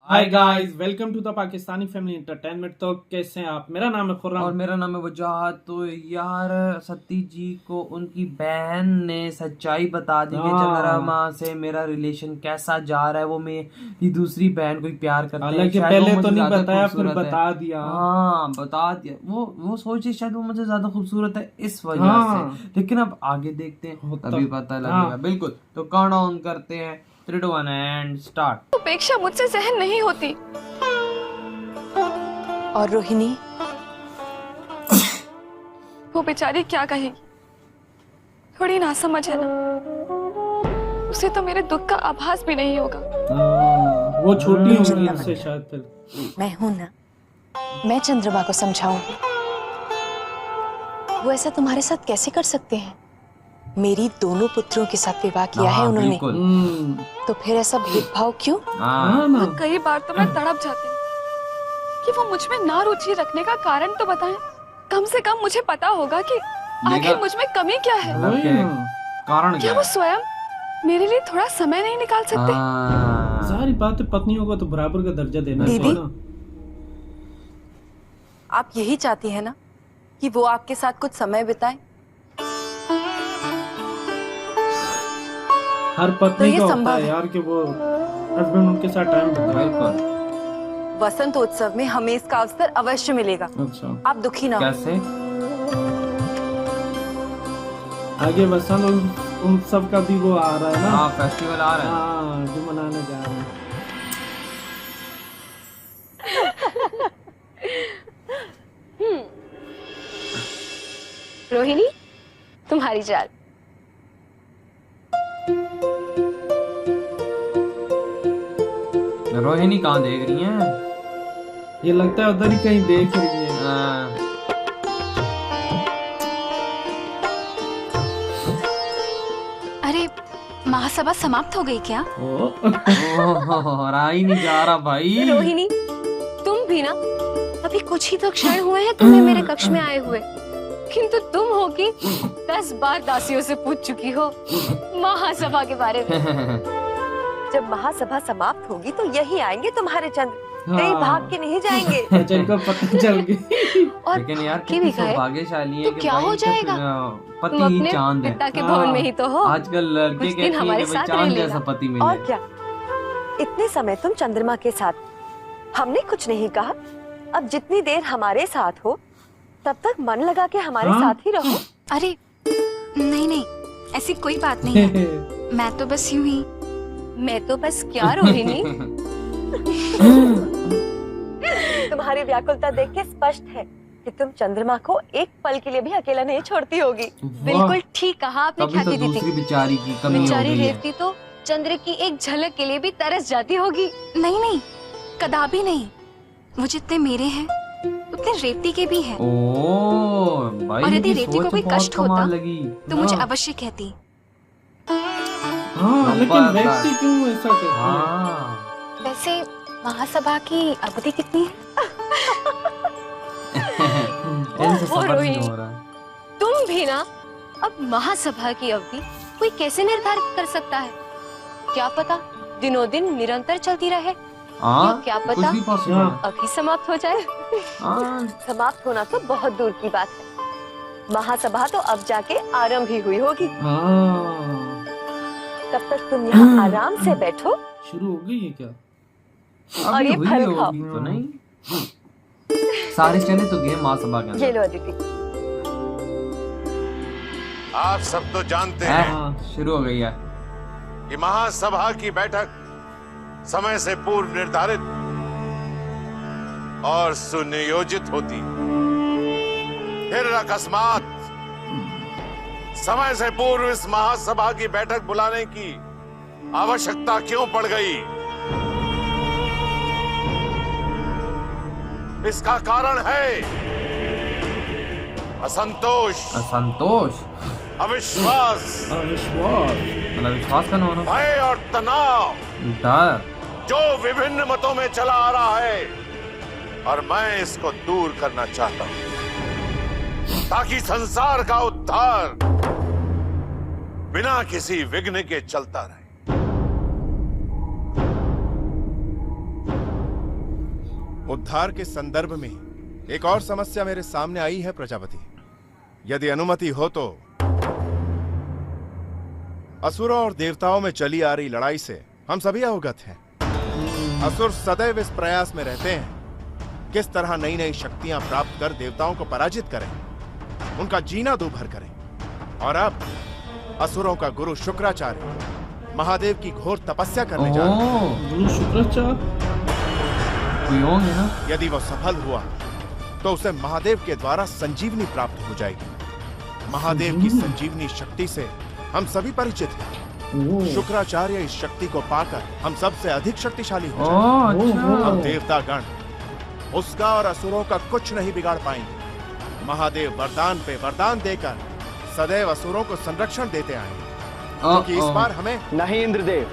Hi guys, welcome to the Pakistani family entertainment. तो कैसे हैं आप? मेरा नाम है खुर्रम और मेरा नाम है वजाहत। तो यार सती जी को उनकी बहन ने सच्चाई बता दी कि चंद्रमा से मेरा रिलेशन कैसा जा रहा है। वो मेरी दूसरी बहन को ही प्यार करते हैं। हालांकि शायद वो पहले तो मुझे नहीं ज्यादा बताया, फिर खूबसूरत है। बता दिया। हाँ बता दिया। वो सोचे शायद वो मुझे ज्यादा खूबसूरत है इस वजह हाँ। से। लेकिन अब आगे देखते हैं, होता- तभी पता लगेगा। हाँ। बिल्कुल। तो काउंट डाउन करते हैं 3 2 1 एंड स्टार्ट। उपेक्षा मुझसे सहन नहीं होती। और रोहिणी, वो बेचारी क्या कहेगी? थोड़ी नासमझ है ना, उसे तो मेरे दुख का आभास भी नहीं होगा। वो छोटी होगी चिंता इससे मत शायद फिर। मैं हूं ना, मैं चंद्रमा को समझाऊंगी। वो ऐसा तुम्हारे साथ कैसे कर सकते हैं? मेरी दोनों पुत्रों के साथ विवाह किया है उन्होंने, बिल्कुल। तो फिर ऐसा भेदभाव क्यों? हाँ ना। कई बार तो मैं तड़प जाती हूँ कि वो मुझ में ना रुचि रखने का कारण तो बताएं। कम से कम मुझे पता होगा कि आखिर मुझ में कमी क्या है। मतलब वही क्या है? ना। कारण क्या क्या वो है? स्वयं मेरे लिए थोड़ा समय नहीं निकाल सकते? सारी बात है, पत्नियों को तो बराबर का दर्जा देना दीदी? चाहिए ना। आप यही चाहती है ना कि वो आपके साथ कुछ समय बिताए? हर तो पत्नी ये का होता संभव है है। यार कि वो हस्बैंड उनके साथ टाइम बिताए। बिल्कुल। वसंतोत्सव में हमें इसका अवसर अवश्य मिलेगा। अच्छा, आप दुखी ना हो। कैसे? आगे वसंत उन सब का भी वो आ रहा है ना। हाँ फेस्टिवल आ रहा है। हाँ, जो मनाने जा रहे हैं। रोहिणी, तुम्हारी चाल। रोहिणी कहाँ देख रही हैं? ये लगता है उधर ही कहीं देख रही है। अरे महासभा समाप्त हो गई क्या? रहा ही नहीं जा रहा भाई। रोहिणी, तुम भी ना, अभी कुछ ही तो क्षण हुए हैं तुम्हें मेरे कक्ष में आए हुए, किंतु तुम हो कि 10 बार दासियों से पूछ चुकी हो महासभा के बारे में। जब महासभा समाप्त होगी तो यही आएंगे तुम्हारे चंद्र, हाँ। कहीं भाग के नहीं जाएंगे। अच्छा, इनको पता चल गई। और लेकिन यार भाग्य कितनी भी गए सौभाग्यशाली है तो कि क्या भाई हो जाएगा? पति तुम ही अपने चांद है। पिता के भवन में ही तो हो। आजकल लड़के कुछ दिन कहते हैं हमारे कि भाई साथ रह चांद लेना। जैसा पति और मिले। क्या, इतने समय तुम चंद्रमा के साथ, हमने कुछ नहीं कहा। अब जितनी देर हमारे साथ हो तब तक मन लगा के हमारे हाँ? साथ ही रहो। अरे नहीं नहीं, ऐसी कोई बात नहीं है। मैं तो बस यूं ही। मैं तो बस क्या रोहिणी, तुम्हारी व्याकुलता देख के स्पष्ट है कि तुम चंद्रमा को एक पल के लिए भी अकेला नहीं छोड़ती होगी। बिल्कुल ठीक कहा आपने तभी तो ख्याति दूसरी दीदी। बेचारी की कमी हो बेचारी गई है। रेवती तो चंद्र की एक झलक के लिए भी तरस जाती होगी। नहीं नहीं, कदापि नहीं। वो जितने मेरे हैं उतने रेवती के भी हैं। ओ भाई और यदि की रेवती को सोच कोई बहुत कष्ट कमाल होता, लगी। तो मुझे हाँ। अवश्य कहती। हाँ, लेकिन लंबा व्यक्ति क्यों ऐसा कहते हैं? हाँ। वैसे महासभा की अवधि कितनी है? इनसे वो सफर नहीं रोहिणी। हो रहा है। तुम भी ना, अब महासभा की अवधि कोई कैसे निर्धारित कर सकता है? क्या पता दिनों दिन निरंतर चलती रहे, हाँ क्या कुछ पता? भी पॉसिबल है। हाँ। अभी समाप्त हो जाए। हाँ समाप्त होना तो बहुत दूर की बात है। महासभा तो अब जाके आरंभ ही हुई होगी। हाँ, तब तक तुम यहाँ आराम से बैठो शुरू हो गई है क्या? और अभी ये हुई फल होगी तो नहीं। सारे चले तो गए महासभा के ये अंदर। लो अदिति। आप सब तो जानते हैं? हैं हाँ। शुरू हो गई है। कि महासभा की बैठक समय से पूर्व निर्धारित और सुनियोजित होती, फिर अकस्मात समय से पूर्व इस महासभा की बैठक बुलाने की आवश्यकता क्यों पड़ गई? इसका कारण है असंतोष, असंतोष अविश्वास, अविश्वास। मतलब विश्वास करना होना। भय और तनाव डर। जो विभिन्न मतों में चला आ रहा है, और मैं इसको दूर करना चाहता हूं ताकि संसार का उद्धार बिना किसी विघ्न के चलता रहे। उद्धार के संदर्भ में एक और समस्या मेरे सामने आई है प्रजापति। यदि अनुमति हो तो असुरों और देवताओं में चली आ रही लड़ाई से हम सभी अवगत हैं। असुर सदैव इस प्रयास में रहते हैं किस तरह नई नई शक्तियां प्राप्त कर देवताओं को पराजित करें, उनका जीना दूभर करें। और अब असुरों का गुरु शुक्राचार्य महादेव की घोर तपस्या करने जा रहा है। गुरु शुक्राचार्य है ना? यदि वह सफल हुआ तो उसे महादेव के द्वारा संजीवनी प्राप्त हो जाएगी। महादेव की संजीवनी शक्ति से हम सभी परिचित हैं। शुक्राचार्य इस शक्ति को पाकर हम सबसे अधिक शक्तिशाली हो जाएंगे। अब देवतागण उसका और असुरों का कुछ नहीं बिगाड़ पाएंगे। महादेव वरदान पे वरदान देकर सदैव असुरों को संरक्षण देते आएंगे, क्योंकि इस बार हमें नहीं इंद्रदेव,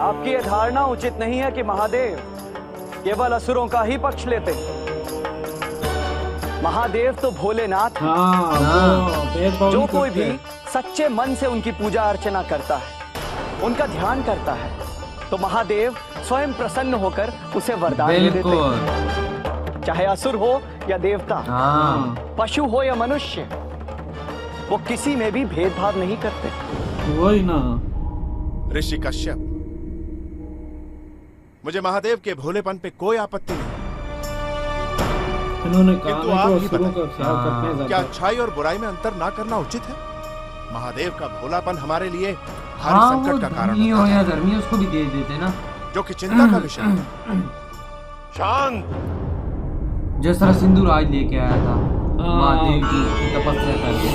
आपकी यह धारणा उचित नहीं है कि महादेव केवल असुरों का ही पक्ष लेते। महादेव तो भोलेनाथ हैं। जो कोई भी सच्चे मन से उनकी पूजा अर्चना करता है, उनका ध्यान करता है, तो महादेव स्वयं प्रसन्न होकर उसे वरदान दे देते हैं। चाहे असुर हो या देवता, पशु हो या मनुष्य, वो किसी में भी भेदभाव नहीं करते। वही ना। ऋषि कश्यप, मुझे महादेव के भोलेपन पे कोई आपत्ति नहीं। इन्होंने कहा किंतु आप ही असुरों का ख्याल करते हैं क्या ज़्यादा। अच्छाई और बुराई में अंतर ना करना उचित है? महादेव का भोलापन हमारे लिए भारी संकट का कारण हो या धर्मी उसको भी दे देते ना, जो कि चिंता का विषय है। शांत। जिस तरह सिंधुराज लेके आया था महादेव की तपस्या करके।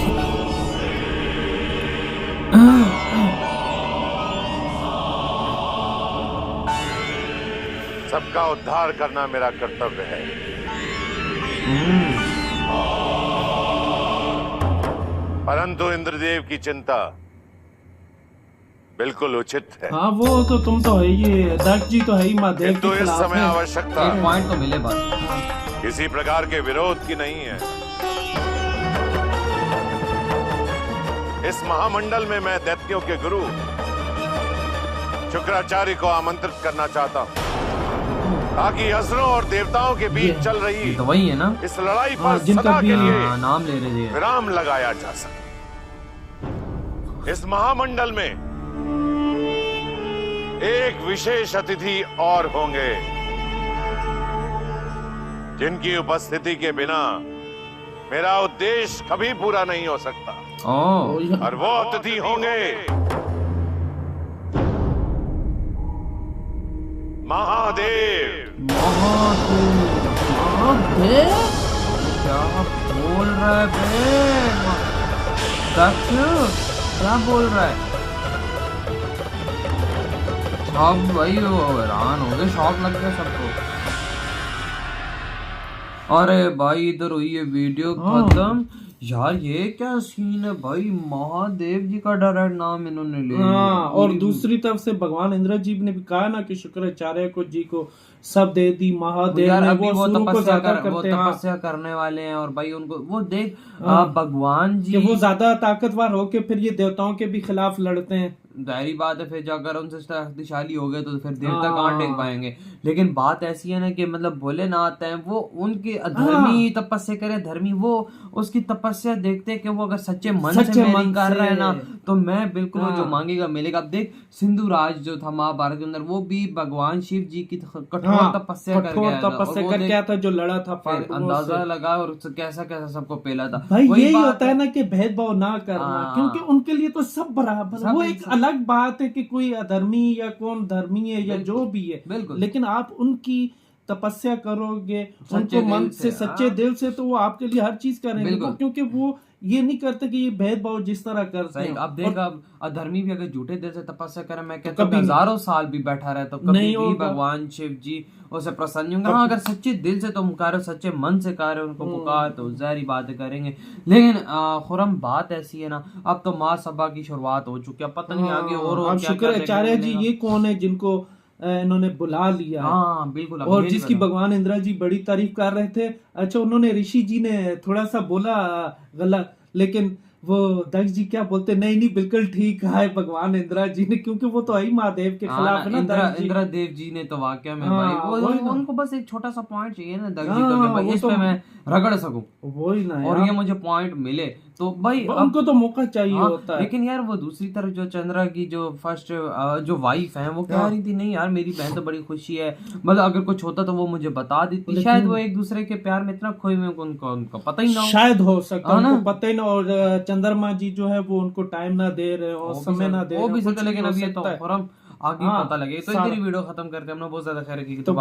सबका उद्धार करना मेरा कर्तव्य है। परंतु इंद्रदेव की चिंता बिल्कुल उचित है। हाँ वो तो तुम तो है ही, दक्ष जी तो है ही महादेव तो के इस खिलाफ समय है। आवश्यकता एक पॉइंट तो मिले बस, किसी प्रकार के विरोध की नहीं है। इस महामंडल में मैं दैत्यों के गुरु शुक्राचार्य को आमंत्रित करना चाहता हूँ, ताकि असुरों और देवताओं के बीच चल रही तो वही है ना, इस लड़ाई पर जिनका सदा के लिए नाम ले रहे थे। विराम लगाया जा सके। इस महामंडल में एक विशेष अतिथि और होंगे, जिनकी उपस्थिति के बिना मेरा उद्देश्य कभी पूरा नहीं हो सकता। और वो अतिथि होंगे महादेव। महादेव क्या बोल रहा है बे? दक्ष क्या बोल रहा है? सब भाई हैरान हो गए, शॉक लग गया सबको। अरे भाई इधर हुई ये वीडियो खत्म। यार ये क्या सीन है भाई, महादेव जी का डायरेक्ट नाम इन्होंने ले लिया। और दूसरी तरफ से भगवान इंद्र जी ने भी कहा ना कि शुक्राचार्य को जी को सब दे दी महादेव यार ने। अभी वो तपस्या करते करने वाले हैं और भाई उनको वो देख भगवान जी कि वो ज्यादा ताकतवर होके फिर ये देवताओं के भी खिलाफ लड़ते हैं। जाहिर बात है, फिर अगर उनसे शक्तिशाली हो गए तो फिर देवता कहाँ टेक पाएंगे। लेकिन बात ऐसी है ना कि मतलब भोलेनाथ हैं, वो उनके धर्मी तपस्या करे, धर्मी वो उसकी तपस्या देखते हैं कि वो अगर सच्चे मन से कर रहे हैं ना, तो मैं बिल्कुल जो मांगेगा मिलेगा। अब देख सिंधुराज जो था महाभारत के अंदर, वो भी भगवान शिव जी की कठोर तपस्या कर गया था, जो लड़ा था। अंदाजा लगा और कैसा कैसा सबको पेला था। भाई यही होता है ना कि भेदभाव ना करना, क्योंकि उनके लिए तो सब बराबर। वो एक अलग बात है कि कोई अधर्मी या कौन धर्मी है या जो भी है, लेकिन आप उनकी तपस्या करोगे उनको मन से सच्चे दिल से, तो वो आपके लिए हर चीज करेंगे, क्योंकि वो ये नहीं करते कि ये भेदभाव जिस तरह करते हैं। अब देख, अब अधर्मी भी अगर झूठे दिल से तपस्या करे, मैं कहता हूँ हजारों साल भी बैठा रहे तो कभी भी भगवान शिव जी उसे प्रसन्न होंगे। हाँ, अगर सच्चे दिल से तुम पुकारो, सच्चे मन से कार्य उनको पुकार, तो जाहिर बातें करेंगे। लेकिन खुरम बात ऐसी है ना, अब तो महासभा की शुरुआत हो चुकी है, पता नहीं आगे और शुक्राचार्य जी ये कौन है जिनको इन्होंने बुला लिया? हाँ बिल्कुल। और जिसकी भगवान इंद्र जी बड़ी तारीफ कर रहे थे। अच्छा, उन्होंने ऋषि जी ने थोड़ा सा बोला गलत, लेकिन वो दक्ष जी क्या बोलते, नहीं नहीं बिल्कुल ठीक कहा है भगवान इंद्रा जी ने, क्योंकि वो तो आई महादेव के खिलाफ है ना दक्ष जी। इंद्रा देव जी ने तो वाकया में हाँ, भाई वो उनको बस एक छोटा सा पॉइंट चाहिए ना दक्ष जी को, कि भाई इस पे मैं रगड़ सकूं, वही ना और ये मुझे पॉइंट मिले तो भाई उनको तो मौका चाहिए होता है। लेकिन यार वो दूसरी तरफ जो चंद्रा की जो फर्स्ट जो वाइफ है वो कह रही थी नहीं यार मेरी बहन तो बड़ी खुशी है, मतलब अगर कुछ होता तो वो मुझे बता देती, शायद वो एक दूसरे के प्यार में इतना खोए हुए उनको पता ही ना हो, शायद हो सकता है उनको पता ही ना, और चंद्रमा जी जो है वो उनको टाइम ना दे रहे और समय ना दे रहे, वो भी सकता, लेकिन अभी तो फौरन आगे पता लगे। तो इधर ही वीडियो खत्म करते हैं, हमने बहुत ज्यादा खैर की तो